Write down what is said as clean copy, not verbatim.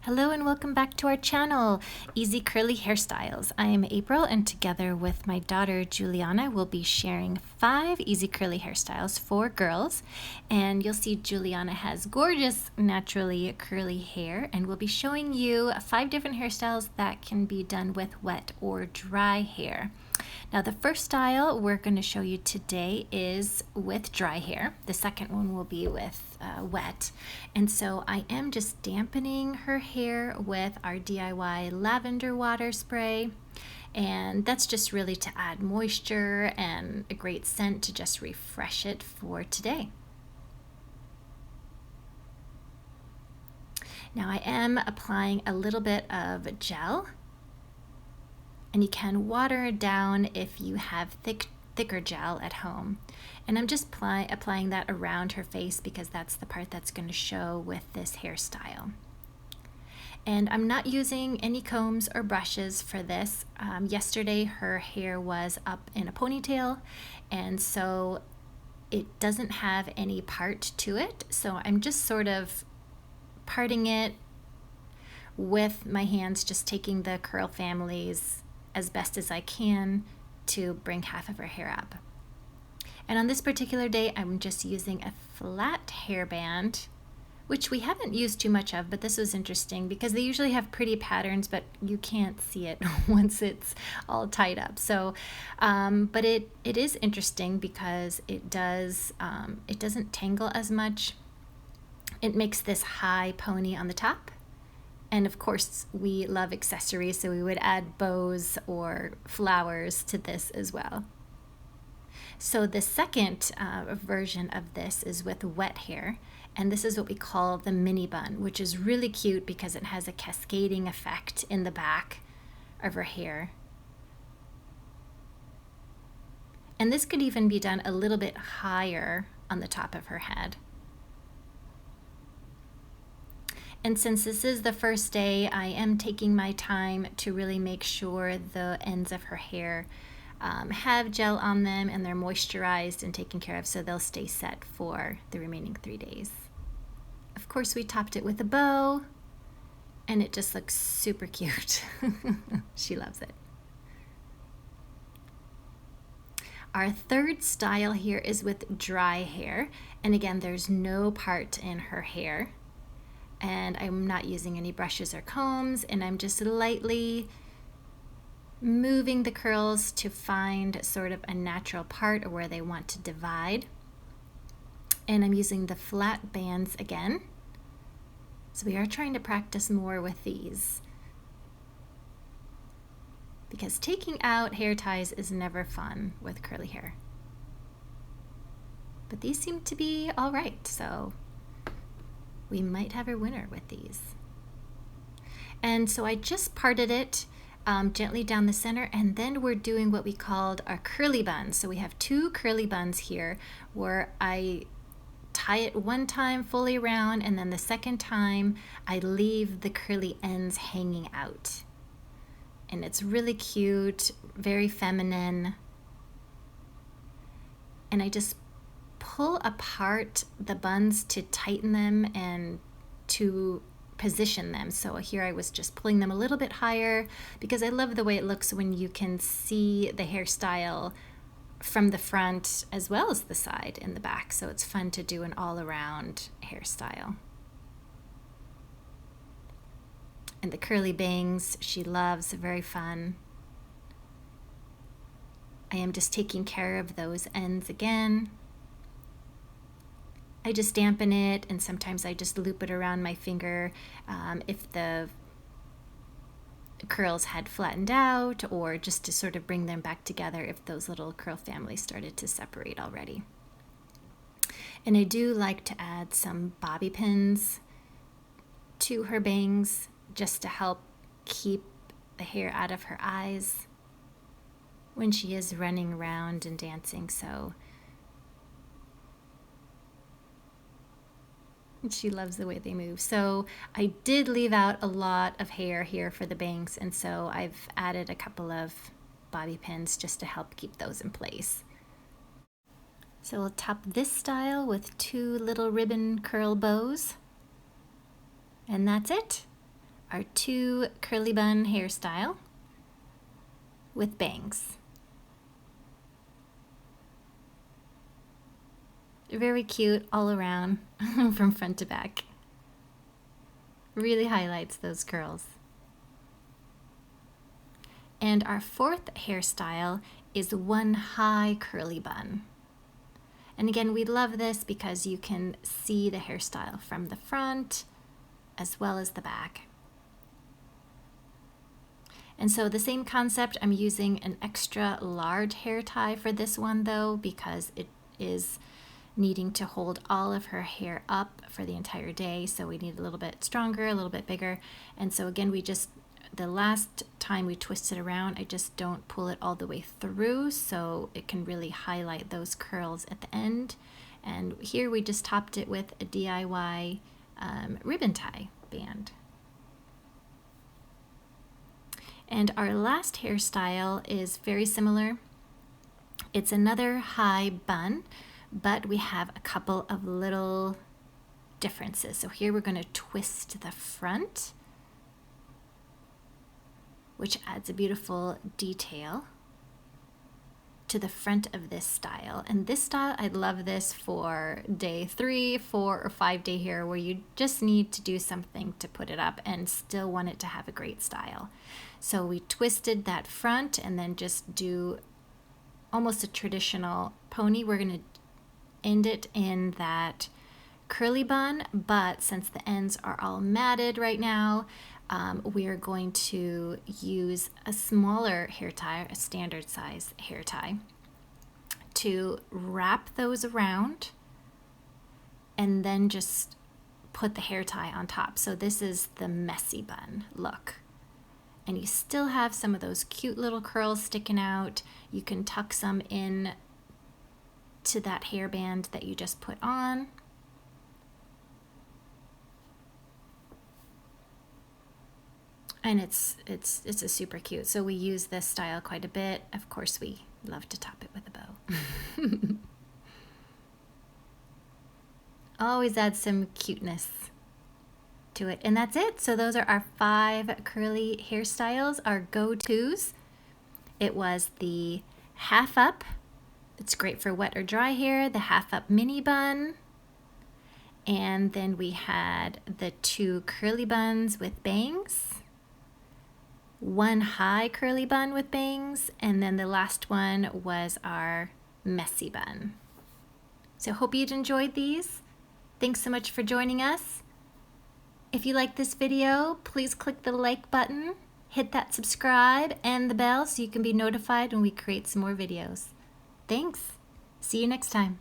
Hello and welcome back to our channel, Easy Curly Hairstyles. I am April and together with my daughter Juliana we'll be sharing 5 easy curly hairstyles for girls. And you'll see Juliana has gorgeous naturally curly hair, and we'll be showing you 5 different hairstyles that can be done with wet or dry hair. Now the first style we're going to show you today is with dry hair. The second one will be with wet. And so I am just dampening her hair with our DIY Lavender Water Spray. And that's just really to add moisture and a great scent to just refresh it for today. Now I am applying a little bit of gel. And you can water it down if you have thicker gel at home. And I'm just applying that around her face because that's the part that's going to show with this hairstyle. And I'm not using any combs or brushes for this. Yesterday her hair was up in a ponytail, and so it doesn't have any part to it. So I'm just sort of parting it with my hands, just taking the curl families as best as I can to bring half of her hair up. And on this particular day, I'm just using a flat hairband, which we haven't used too much of, but this was interesting because they usually have pretty patterns, but you can't see it once it's all tied up. So, but it is interesting because it doesn't tangle as much. It makes this high pony on the top. And of course, we love accessories, so we would add bows or flowers to this as well. So the second version of this is with wet hair, and this is what we call the mini bun, which is really cute because it has a cascading effect in the back of her hair. And this could even be done a little bit higher on the top of her head. And since this is the first day, I am taking my time to really make sure the ends of her hair have gel on them and they're moisturized and taken care of, so they'll stay set for the remaining 3 days. Of course, we topped it with a bow, and it just looks super cute. She loves it. Our third style here is with dry hair, and again, there's no part in her hair. And I'm not using any brushes or combs, and I'm just lightly moving the curls to find sort of a natural part or where they want to divide. And I'm using the flat bands again. So we are trying to practice more with these, because taking out hair ties is never fun with curly hair. But these seem to be all right, so we might have a winner with these. And so I just parted it gently down the center, and then we're doing what we called our curly buns. So we have 2 curly buns here where I tie it one time fully around, and then the second time I leave the curly ends hanging out. And it's really cute, very feminine. And I just pull apart the buns to tighten them and to position them. So here I was just pulling them a little bit higher because I love the way it looks when you can see the hairstyle from the front as well as the side and the back. So it's fun to do an all-around hairstyle. And the curly bangs she loves, very fun. I am just taking care of those ends again. I just dampen it, and sometimes I just loop it around my finger if the curls had flattened out, or just to sort of bring them back together if those little curl families started to separate already. And I do like to add some bobby pins to her bangs just to help keep the hair out of her eyes when she is running around and dancing. So she loves the way they move. So I did leave out a lot of hair here for the bangs, and so I've added a couple of bobby pins just to help keep those in place. So we'll top this style with 2 little ribbon curl bows, and that's it. our 2 curly bun hairstyle with bangs. Very cute all around from front to back. Really highlights those curls. And our 4th hairstyle is 1 high curly bun. And again, we love this because you can see the hairstyle from the front as well as the back. And so the same concept, I'm using an extra large hair tie for this one though, because it is needing to hold all of her hair up for the entire day. So we need a little bit stronger, a little bit bigger. And so again, the last time we twist it around, I just don't pull it all the way through so it can really highlight those curls at the end. And here we just topped it with a DIY ribbon tie band. And our last hairstyle is very similar. It's another high bun, but we have a couple of little differences. So here we're going to twist the front, which adds a beautiful detail to the front of this style. And this style, I love this for day 3, 4, or 5 day hair where you just need to do something to put it up and still want it to have a great style. So we twisted that front and then just do almost a traditional pony. We're going to end it in that curly bun, but since the ends are all matted right now, we are going to use a smaller hair tie, a standard size hair tie, to wrap those around and then just put the hair tie on top. So this is the messy bun look. And you still have some of those cute little curls sticking out. You can tuck some in to that hairband that you just put on. And it's a super cute. So we use this style quite a bit. Of course, we love to top it with a bow. Always add some cuteness to it. And that's it. So those are our 5 curly hairstyles, our go-tos. It was the half up. It's great for wet or dry hair, the half up mini bun. And then we had the 2 curly buns with bangs, 1 high curly bun with bangs, and then the last one was our messy bun. So hope you'd enjoyed these. Thanks so much for joining us. If you like this video, please click the like button, hit that subscribe and the bell so you can be notified when we create some more videos. Thanks. See you next time.